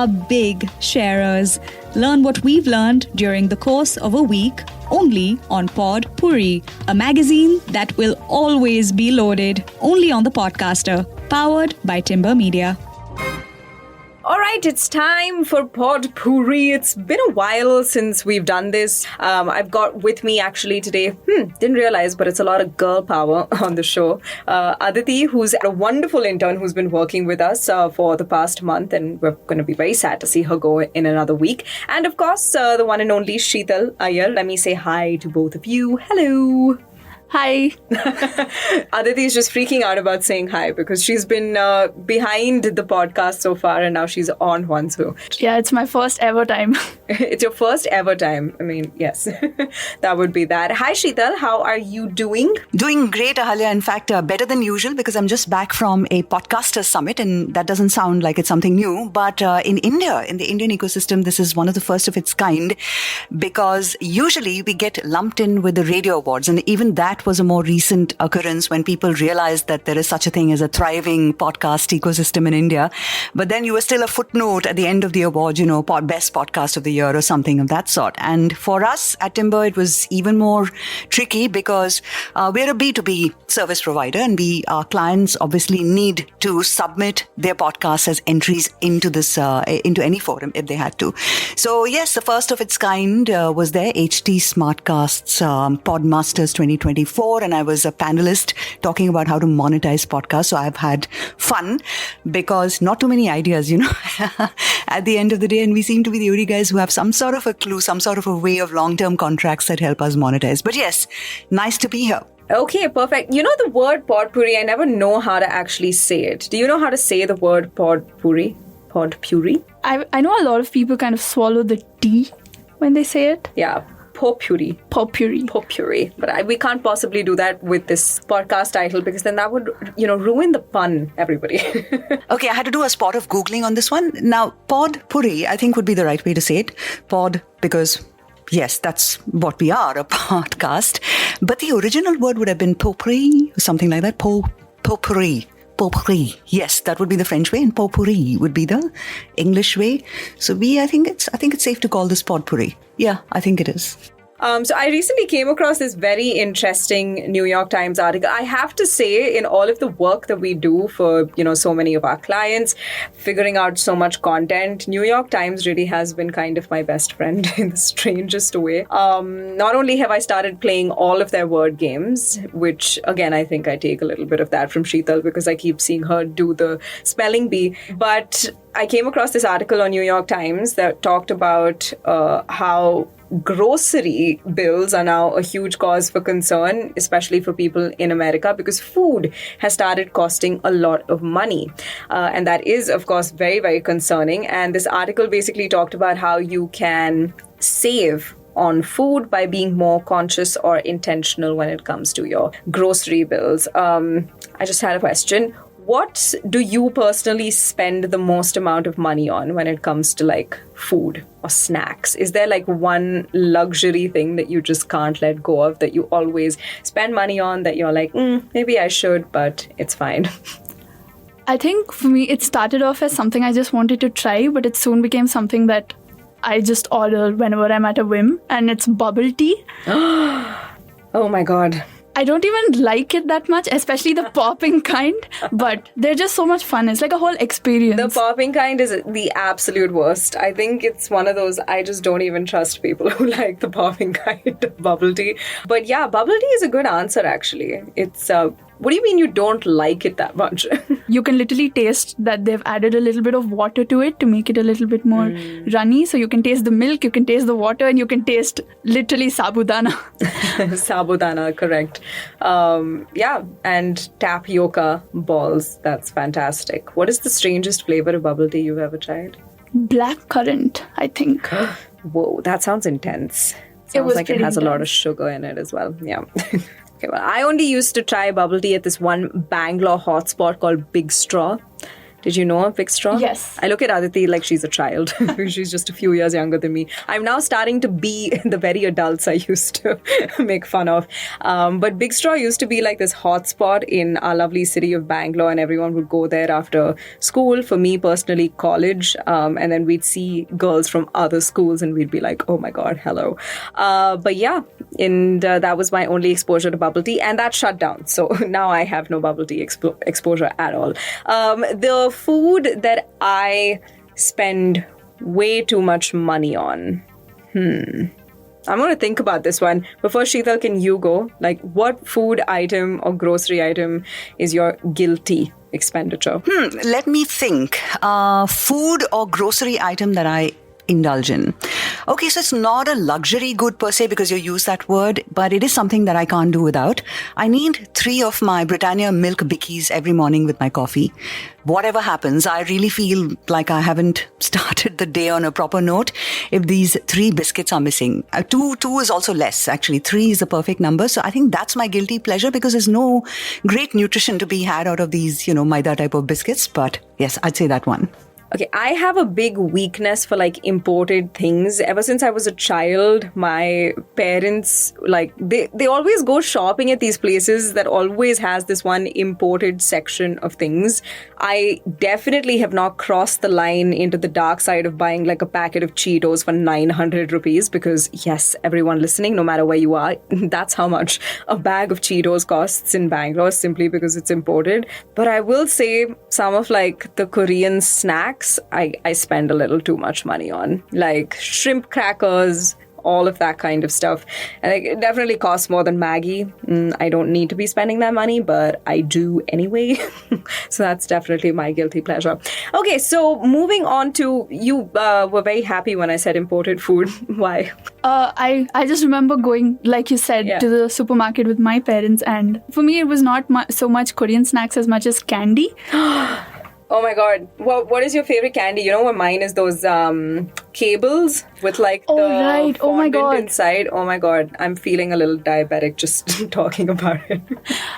are big sharers. Learn what we've learned during the course of a week only on Pod Pourri, a magazine that will always be loaded only on the Podcaster, powered by Timber Media. All right, it's time for Pod Pourri. It's been a while since we've done this. I've got with me actually today, didn't realize, but it's a lot of girl power on the show. Aditi, who's a wonderful intern who's been working with us for the past month, and we're going to be very sad to see her go in another week. And of course, the one and only Sheetal Iyer. Let me say hi to both of you. Hello. Hi. Aditi is just freaking out about saying hi because she's been behind the podcast so far and now she's on one. So yeah, it's my first ever time. It's your first ever time. I mean, yes, that would be that. Hi, Sheetal. How are you doing? Doing great, Ahalya. In fact, better than usual because I'm just back from a podcaster summit and that doesn't sound like it's something new. But in India, in the Indian ecosystem, this is one of the first of its kind because usually we get lumped in with the radio awards, and even that was a more recent occurrence when people realized that there is such a thing as a thriving podcast ecosystem in India. But then you were still a footnote at the end of the award, best podcast of the year or something of that sort. And for us at Timber, it was even more tricky because we're a B2B service provider and our clients obviously need to submit their podcasts as entries into this, into any forum if they had to. So yes, the first of its kind was there, HT Smartcast's Podmasters 2024. And I was a panelist talking about how to monetize podcasts. So I've had fun because not too many ideas, at the end of the day. And we seem to be the only guys who have some sort of a clue, some sort of a way of long-term contracts that help us monetize. But yes, nice to be here. Okay, perfect. The word Pod Pourri, I never know how to actually say it. Do you know how to say the word Pod Pourri? Pod Pourri? I know a lot of people kind of swallow the T when they say it. Yeah. Pot-pourri. Pot-pourri. Pot-pourri. But we can't possibly do that with this podcast title because then that would, ruin the pun, everybody. Okay, I had to do a spot of Googling on this one. Now, Pod Pourri, I think would be the right way to say it. Pod, because yes, that's what we are, a podcast. But the original word would have been potpourri, something like that. Potpourri. Potpourri. Yes, that would be the French way, and potpourri would be the English way. So I think it's safe to call this potpourri. Yeah, I think it is. So I recently came across this very interesting New York Times article. I have to say, in all of the work that we do for, so many of our clients, figuring out so much content, New York Times really has been kind of my best friend in the strangest way. Not only have I started playing all of their word games, which again, I think I take a little bit of that from Sheetal because I keep seeing her do the spelling bee, but I came across this article on New York Times that talked about how grocery bills are now a huge cause for concern, especially for people in America, because food has started costing a lot of money. And that is, of course, very, very concerning. And this article basically talked about how you can save on food by being more conscious or intentional when it comes to your grocery bills. I just had a question. What do you personally spend the most amount of money on when it comes to food or snacks? Is there one luxury thing that you just can't let go of that you always spend money on that you're maybe I should, but it's fine? I think for me, it started off as something I just wanted to try, but it soon became something that I just order whenever I'm at a whim, and it's bubble tea. Oh my God. I don't even like it that much, especially the popping kind, but they're just so much fun. It's like a whole experience. The popping kind is the absolute worst. I think it's one of those, I just don't even trust people who like the popping kind of bubble tea. But yeah, bubble tea is a good answer, actually. It's what do you mean you don't like it that much? You can literally taste that they've added a little bit of water to it to make it a little bit more runny. So you can taste the milk, you can taste the water, and you can taste literally sabudana. Sabudana, correct. Yeah, and tapioca balls. That's fantastic. What is the strangest flavor of bubble tea you've ever tried? Black currant, I think. Whoa, that sounds intense. Sounds like it has a lot of sugar in it as well. Yeah. Well, I only used to try bubble tea at this one Bangalore hotspot called Big Straw. Did you know of Big Straw? Yes. I look at Aditi like she's a child. She's just a few years younger than me. I'm now starting to be the very adults I used to make fun of. But Big Straw used to be like this hotspot in our lovely city of Bangalore, and everyone would go there after school. For me personally, college. And then we'd see girls from other schools and we'd be like, oh my God, hello. But yeah, and that was my only exposure to bubble tea, and that shut down. So now I have no bubble tea exposure at all. The food that I spend way too much money on. I'm going to think about this one. Before Sheetal, can you go? Like, what food item or grocery item is your guilty expenditure? Let me think. Food or grocery item that I indulge in. Okay, so it's not a luxury good per se because you use that word, but it is something that I can't do without. I need 3 of my Britannia milk bickies every morning with my coffee. Whatever happens, I really feel like I haven't started the day on a proper note if these 3 biscuits are missing. 2 is also less, actually. 3 is the perfect number. So I think that's my guilty pleasure because there's no great nutrition to be had out of these, maida type of biscuits. But yes, I'd say that one. Okay, I have a big weakness for like imported things. Ever since I was a child, my parents, like they always go shopping at these places that always has this one imported section of things. I definitely have not crossed the line into the dark side of buying like a packet of Cheetos for 900 rupees because yes, everyone listening, no matter where you are, that's how much a bag of Cheetos costs in Bangalore simply because it's imported. But I will say some of like the Korean snacks I spend a little too much money on, like shrimp crackers, all of that kind of stuff. And it definitely costs more than Maggie. I don't need to be spending that money, but I do anyway. So that's definitely my guilty pleasure. Okay, so moving on to, you were very happy when I said imported food. Why? I just remember going, like you said, to the supermarket with my parents, and for me it was not so much Korean snacks as much as candy. Oh my God. What is your favorite candy? You know what mine is? Those cables with like the fondant inside. Oh my God. I'm feeling a little diabetic just talking about it.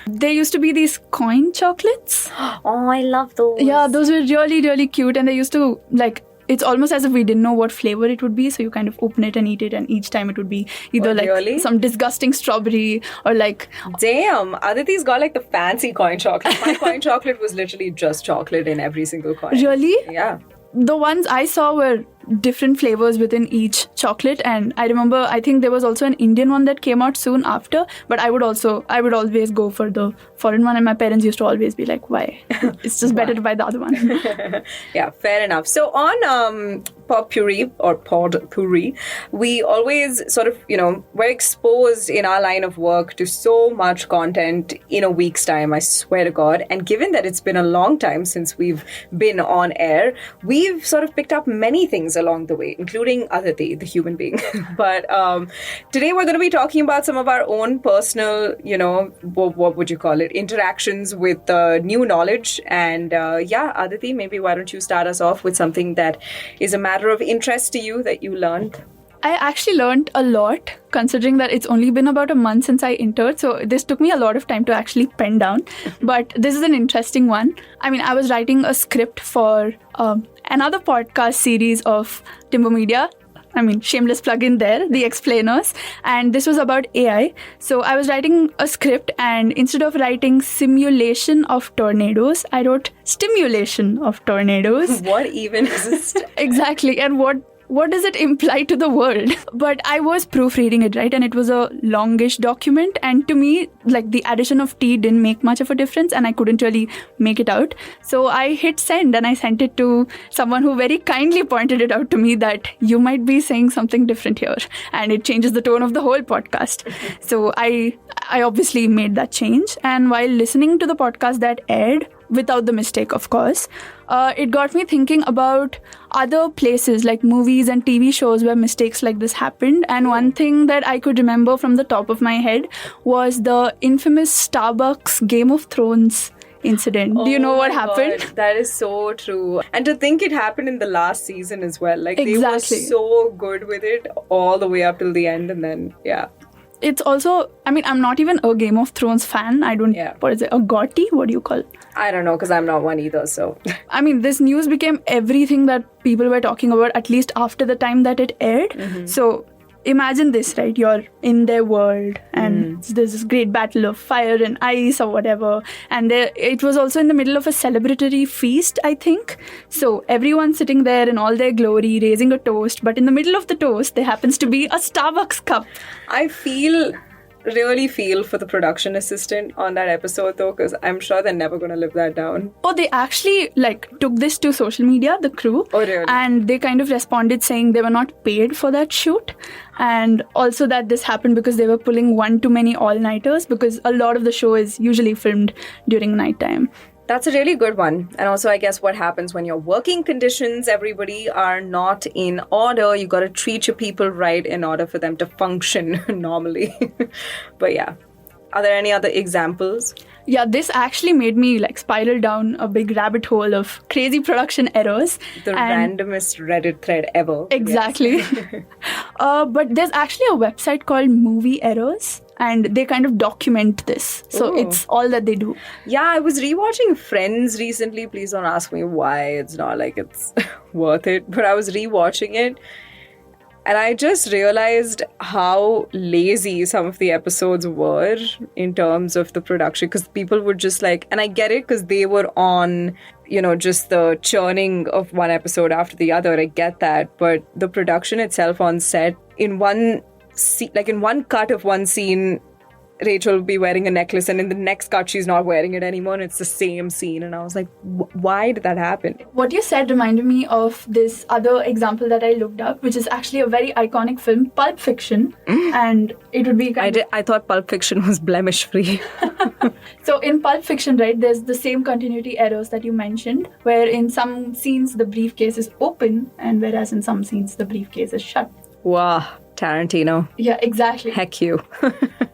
There used to be these coin chocolates. Oh, I love those. Yeah, those were really, really cute. And they used to like... It's almost as if we didn't know what flavor it would be, so you kind of open it and eat it, and each time it would be either some disgusting strawberry or like... Damn, Aditi's got like the fancy coin chocolate. My coin chocolate was literally just chocolate in every single coin. Really? Yeah. The ones I saw were different flavors within each chocolate, and I remember I think there was also an Indian one that came out soon after, but I would always go for the foreign one, and my parents used to always be like, why? It's just better to buy the other one. Yeah, fair enough. So on Pod Pourri, we always sort of, we're exposed in our line of work to so much content in a week's time, I swear to God. And given that it's been a long time since we've been on air, we've sort of picked up many things along the way, including Aditi, the human being. But today we're going to be talking about some of our own personal, what would you call it, interactions with new knowledge. And Aditi, maybe why don't you start us off with something that is a matter of interest to you that you learned? I actually learned a lot, considering that it's only been about a month since I entered. So this took me a lot of time to actually pen down. But this is an interesting one. I mean, I was writing a script for another podcast series of Timber Media. I mean, shameless plug in there, The Explainers. And this was about AI. So I was writing a script, and instead of writing simulation of tornadoes, I wrote stimulation of tornadoes. What even is this? Exactly. And what does it imply to the world? But I was proofreading it, right? And it was a longish document. And to me, like the addition of T didn't make much of a difference, and I couldn't really make it out. So I hit send and I sent it to someone who very kindly pointed it out to me that you might be saying something different here, and it changes the tone of the whole podcast. So I obviously made that change. And while listening to the podcast that aired, without the mistake, of course, it got me thinking about other places like movies and TV shows where mistakes like this happened. And one thing that I could remember from the top of my head was the infamous Starbucks Game of Thrones incident. Do you know what happened? God, that is so true. And to think it happened in the last season as well. Like exactly. They were so good with it all the way up till the end, and then it's also, I mean, I'm not even a Game of Thrones fan. I don't, what is it, a Gotti? What do you call it? I don't know, because I'm not one either, so. I mean, this news became everything that people were talking about, at least after the time that it aired. So imagine this, right? You're in their world and there's this great battle of fire and ice or whatever. And it was also in the middle of a celebratory feast, I think. So everyone's sitting there in all their glory, raising a toast. But in the middle of the toast, there happens to be a Starbucks cup. I really feel for the production assistant on that episode, though, because I'm sure they're never going to live that down. Oh, they actually took this to social media, the crew. Oh, really? And they kind of responded saying they were not paid for that shoot. And also that this happened because they were pulling one too many all-nighters, because a lot of the show is usually filmed during nighttime. That's a really good one. And also, I guess what happens when your working conditions, everybody, are not in order. You got to treat your people right in order for them to function normally. But yeah. Are there any other examples? Yeah, this actually made me spiral down a big rabbit hole of crazy production errors. The randomest Reddit thread ever. Exactly. Yes. But there's actually a website called Movie Errors, and they kind of document this. So it's all that they do. Yeah, I was rewatching Friends recently. Please don't ask me why. It's not like it's worth it. But I was rewatching it. And I just realized how lazy some of the episodes were in terms of the production, because people would just and I get it because they were on, just the churning of one episode after the other. I get that. But the production itself on set, in one cut of one scene, Rachel will be wearing a necklace, and in the next cut she's not wearing it anymore, and it's the same scene. And I was like, why did that happen? What you said reminded me of this other example that I looked up, which is actually a very iconic film, Pulp Fiction. And it would be I thought Pulp Fiction was blemish free. So in Pulp Fiction, right, there's the same continuity errors that you mentioned, where in some scenes the briefcase is open, and whereas in some scenes the briefcase is shut. Wow, Tarantino. Yeah, exactly. Heck you.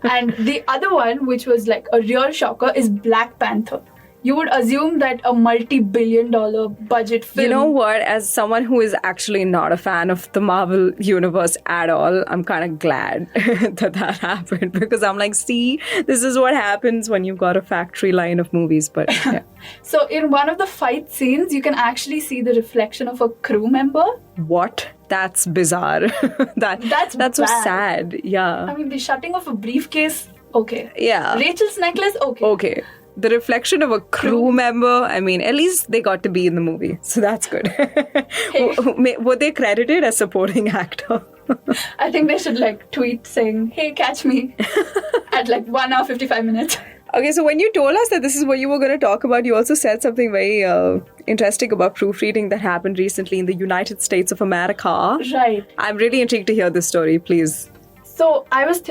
And the other one, which was a real shocker, is Black Panther. You would assume that a multi-billion-dollar budget film... You know what? As someone who is actually not a fan of the Marvel universe at all, I'm kind of glad that happened, because I'm like, see, this is what happens when you've got a factory line of movies. But yeah. So in one of the fight scenes, you can actually see the reflection of a crew member. What? That's bizarre. That's so sad. Yeah. I mean, the shutting of a briefcase, okay. Yeah. Rachel's necklace, okay. Okay. The reflection of a crew member, I mean, at least they got to be in the movie. So that's good. Hey. Were they credited as supporting actor? I think they should tweet saying, hey, catch me at 1 hour 55 minutes. Okay, so when you told us that this is what you were going to talk about, you also said something very interesting about proofreading that happened recently in the United States of America. Right. I'm really intrigued to hear this story, please. So I was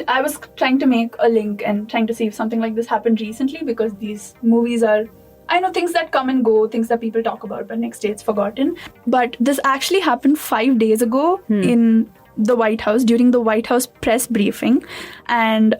trying to make a link and trying to see if something like this happened recently, because these movies are, I know, things that come and go, things that people talk about, but next day it's forgotten. But this actually happened 5 days ago in the White House, during the White House press briefing. And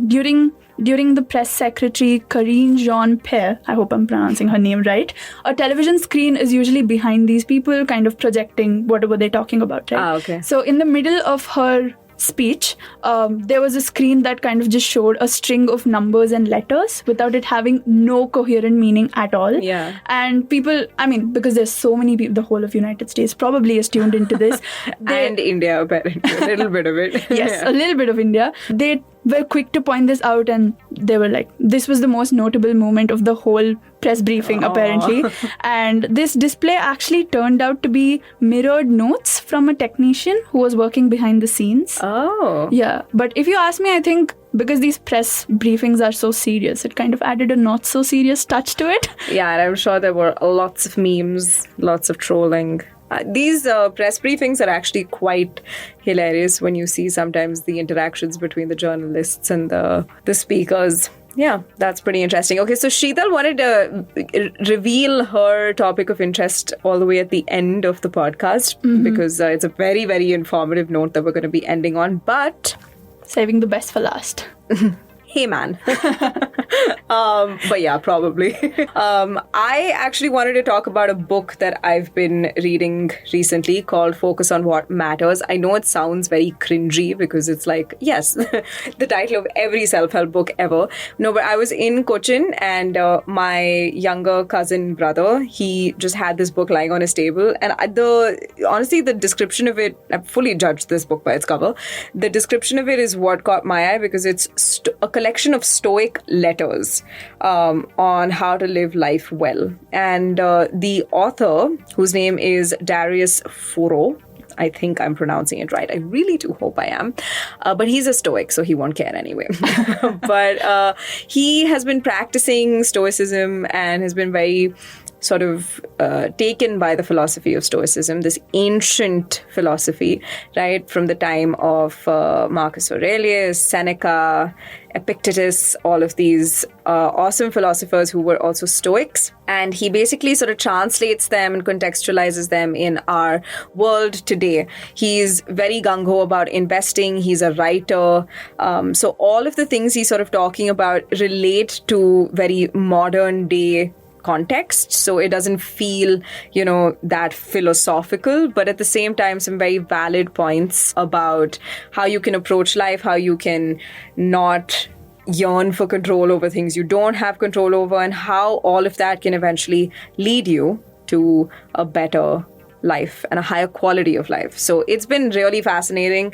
during the press secretary, Karine Jean-Pierre, I hope I'm pronouncing her name right, a television screen is usually behind these people, kind of projecting whatever they're talking about, right? Ah, okay. So in the middle of her speech, there was a screen that kind of just showed a string of numbers and letters without it having no coherent meaning at all. Yeah. And people, I mean, because there's so many people, the whole of United States probably is tuned into this. And India, apparently. A little bit of it. Yes, a little bit of India. They were quick to point this out, and they were like, this was the most notable moment of the whole press briefing, apparently. And this display actually turned out to be mirrored notes from a technician who was working behind the scenes. Oh. Yeah, but if you ask me, I think because these press briefings are so serious, it kind of added a not so serious touch to it. Yeah, and I'm sure there were lots of memes, lots of trolling. These press briefings are actually quite hilarious when you see sometimes the interactions between the journalists and the speakers. Yeah, that's pretty interesting. Okay, so Sheetal wanted to reveal her topic of interest all the way at the end of the podcast, because it's a very, very informative note that we're going to be ending on, but... saving the best for last. hey man. But yeah, probably. I actually wanted to talk about a book that I've been reading recently called Focus on What Matters. I know it sounds very cringy because it's like, yes, the title of every self-help book ever. No, but I was in Cochin and my younger cousin brother, he just had this book lying on his table. And honestly, the description of it, I fully judged this book by its cover. The description of it is what caught my eye because it's a collection of Stoic letters on how to live life well. And the author, whose name is Darius Furo, I think I'm pronouncing it right. I really do hope I am. But he's a Stoic, so he won't care anyway. But he has been practicing Stoicism and has been very sort of taken by the philosophy of Stoicism, this ancient philosophy, right, from the time of Marcus Aurelius, Seneca, Epictetus, all of these awesome philosophers who were also Stoics. And he basically sort of translates them and contextualizes them in our world today. He's very gung-ho about investing. He's a writer. So all of the things he's sort of talking about relate to very modern day context, so it doesn't feel, that philosophical, but at the same time some very valid points about how you can approach life, how you can not yearn for control over things you don't have control over, and how all of that can eventually lead you to a better life and a higher quality of life. So it's been really fascinating.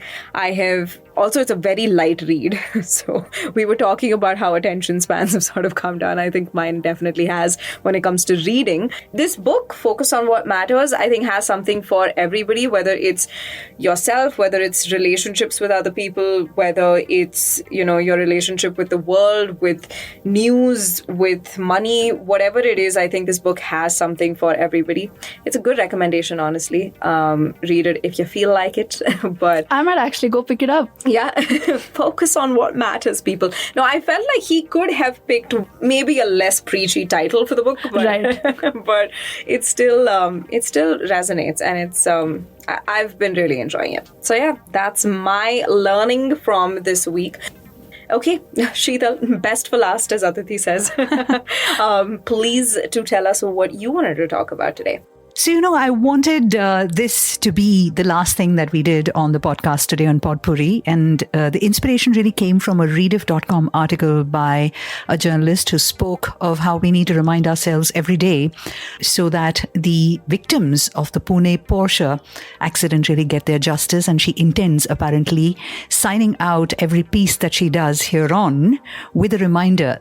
It's a very light read. So we were talking about how attention spans have sort of come down. I think mine definitely has when it comes to reading. This book, Focus on What Matters, I think has something for everybody, whether it's yourself, whether it's relationships with other people, whether it's, your relationship with the world, with news, with money, whatever it is. I think this book has something for everybody. It's a good recommendation, honestly. Read it if you feel like it. But I might actually go pick it up. Yeah, focus on what matters, people. No, I felt like he could have picked maybe a less preachy title for the book, but, right. But it still resonates, and it's I've been really enjoying it. So yeah, that's my learning from this week. Okay, Sheetal, best for last, as Aditi says. Please to tell us what you wanted to talk about today. So, I wanted this to be the last thing that we did on the podcast today on Pod Pourri. And the inspiration really came from a Rediff.com article by a journalist who spoke of how we need to remind ourselves every day so that the victims of the Pune Porsche accident really get their justice. And she intends, apparently, signing out every piece that she does hereon with a reminder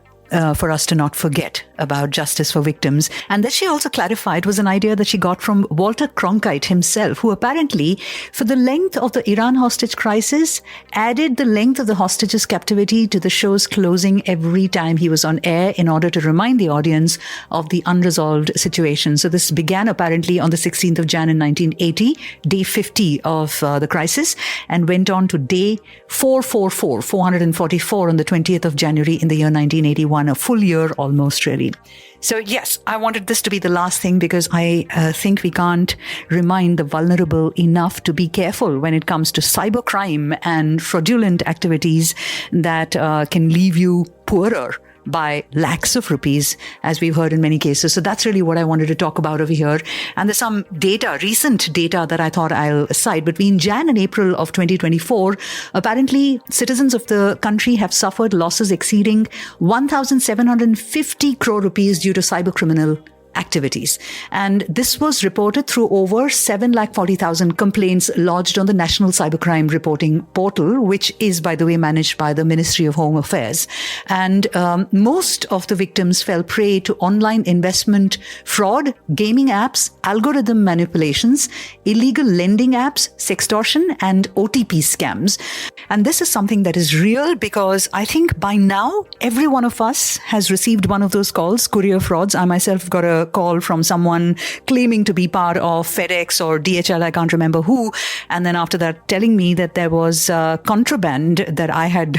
for us to not forget about justice for victims. And that she also clarified was an idea that she got from Walter Cronkite himself, who apparently, for the length of the Iran hostage crisis, added the length of the hostages' captivity to the show's closing every time he was on air in order to remind the audience of the unresolved situation. So this began apparently on the 16th of Jan in 1980, day 50 of the crisis, and went on to day 444 on the 20th of January in the year 1981, a full year almost, really. So yes, I wanted this to be the last thing because I think we can't remind the vulnerable enough to be careful when it comes to cybercrime and fraudulent activities that can leave you poorer by lakhs of rupees, as we've heard in many cases. So that's really what I wanted to talk about over here. And there's some data, recent data that I thought I'll cite. Between Jan and April of 2024, apparently citizens of the country have suffered losses exceeding 1,750 crore rupees due to cybercriminal activities. And this was reported through over 740,000 complaints lodged on the National Cybercrime Reporting Portal, which is, by the way, managed by the Ministry of Home Affairs. And most of the victims fell prey to online investment fraud, gaming apps, algorithm manipulations, illegal lending apps, sextortion, and OTP scams. And this is something that is real because I think by now, every one of us has received one of those calls, courier frauds. I myself got a call from someone claiming to be part of FedEx or DHL, I can't remember who. And then after that, telling me that there was contraband that I had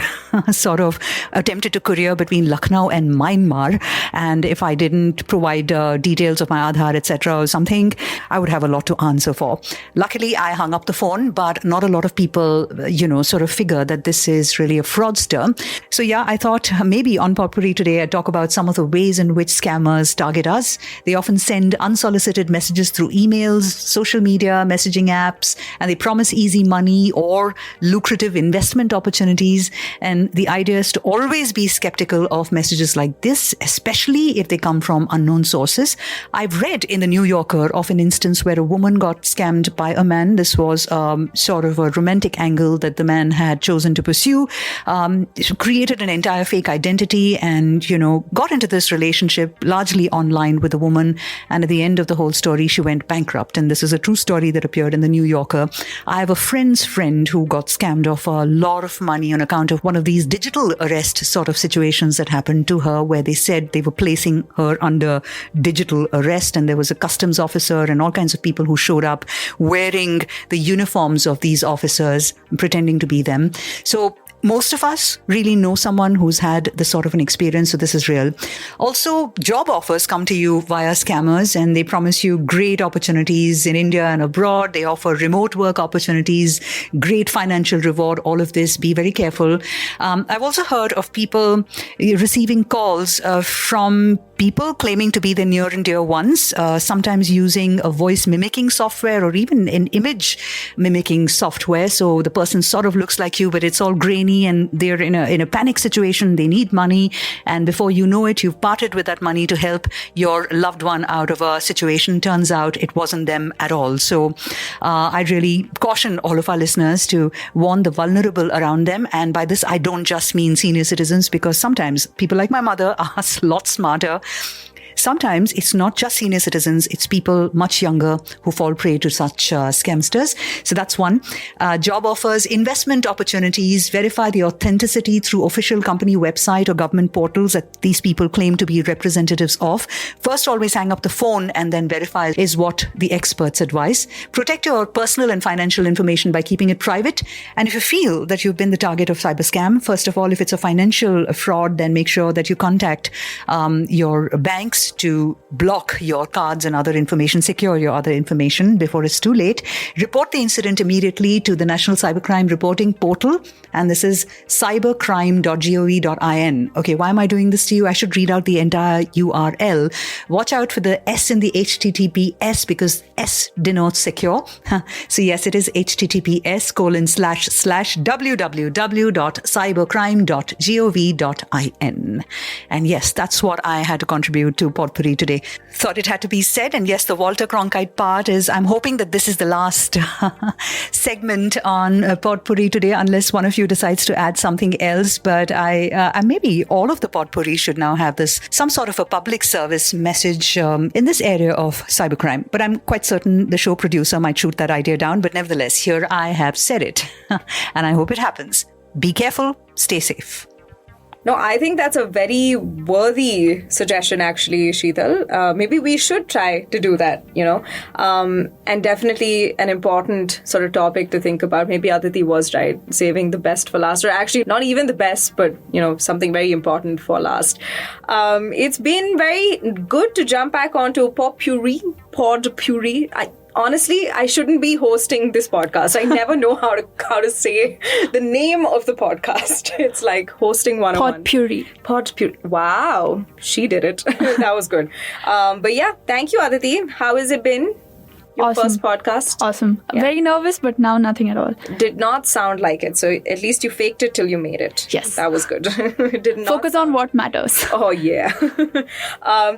sort of attempted to courier between Lucknow and Myanmar. And if I didn't provide details of my Aadhaar, etc. or something, I would have a lot to answer for. Luckily, I hung up the phone, but not a lot of people, sort of figure that this is really a fraudster. So yeah, I thought maybe on Pod Pourri today, I'd talk about some of the ways in which scammers target us. They often send unsolicited messages through emails, social media, messaging apps, and they promise easy money or lucrative investment opportunities. And the idea is to always be skeptical of messages like this, especially if they come from unknown sources. I've read in the New Yorker of an instance where a woman got scammed by a man. This was sort of a romantic angle that the man had chosen to pursue, created an entire fake identity and, got into this relationship largely online with a woman. And at the end of the whole story, she went bankrupt. And this is a true story that appeared in the New Yorker. I have a friend's friend who got scammed of a lot of money on account of one of these digital arrest sort of situations that happened to her, where they said they were placing her under digital arrest. And there was a customs officer and all kinds of people who showed up wearing the uniforms of these officers, pretending to be them. So most of us really know someone who's had this sort of an experience, so this is real. Also, job offers come to you via scammers and they promise you great opportunities in India and abroad. They offer remote work opportunities, great financial reward, all of this. Be very careful. I've also heard of people receiving calls from people claiming to be the near and dear ones, sometimes using a voice mimicking software or even an image mimicking software. So the person sort of looks like you, but it's all grainy and they're in a panic situation. They need money. And before you know it, you've parted with that money to help your loved one out of a situation. Turns out it wasn't them at all. So I really caution all of our listeners to warn the vulnerable around them. And by this, I don't just mean senior citizens, because sometimes people like my mother are a lot smarter. Sometimes it's not just senior citizens, it's people much younger who fall prey to such scamsters. So that's one. Job offers, investment opportunities, verify the authenticity through official company website or government portals that these people claim to be representatives of. First, always hang up the phone and then verify is what the experts advise. Protect your personal and financial information by keeping it private. And if you feel that you've been the target of cyber scam, first of all, if it's a financial fraud, then make sure that you contact your banks to block your cards and other information, secure your other information before it's too late. Report the incident immediately to the National Cybercrime Reporting Portal. And this is cybercrime.gov.in. Okay, why am I doing this to you? I should read out the entire URL. Watch out for the S in the HTTPS because S denotes secure. So yes, it is https://www.cybercrime.gov.in. And yes, that's what I had to contribute to Pod Pourri today. Thought it had to be said. And yes, the Walter Cronkite part is, I'm hoping that this is the last segment on Pod Pourri today, unless one of you decides to add something else. But I maybe all of the Pod Pourri should now have some sort of a public service message in this area of cybercrime. But I'm quite certain the show producer might shoot that idea down. But nevertheless, here I have said it. And I hope it happens. Be careful. Stay safe. No, I think that's a very worthy suggestion, actually, Sheetal. Maybe we should try to do that, and definitely an important sort of topic to think about. Maybe Aditi was right, saving the best for last, or actually not even the best, but, something very important for last. It's been very good to jump back onto Pod Pourri. Honestly, I shouldn't be hosting this podcast. I never know how to say the name of the podcast. It's like hosting 101. Pod Pourri. Pod Pourri. Wow. She did it. That was good. But yeah, thank you, Aditi. How has it been? Your awesome. First podcast? Awesome. Yeah. Very nervous, but now nothing at all. Did not sound like it. So at least you faked it till you made it. Yes. That was good. Did not focus on what matters. Oh, yeah.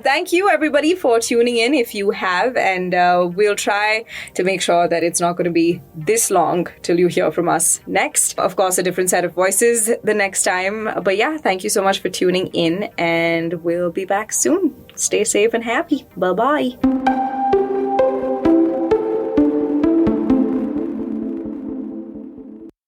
Thank you, everybody, for tuning in if you have. And we'll try to make sure that it's not going to be this long till you hear from us next. Of course, a different set of voices the next time. But yeah, thank you so much for tuning in. And we'll be back soon. Stay safe and happy. Bye-bye.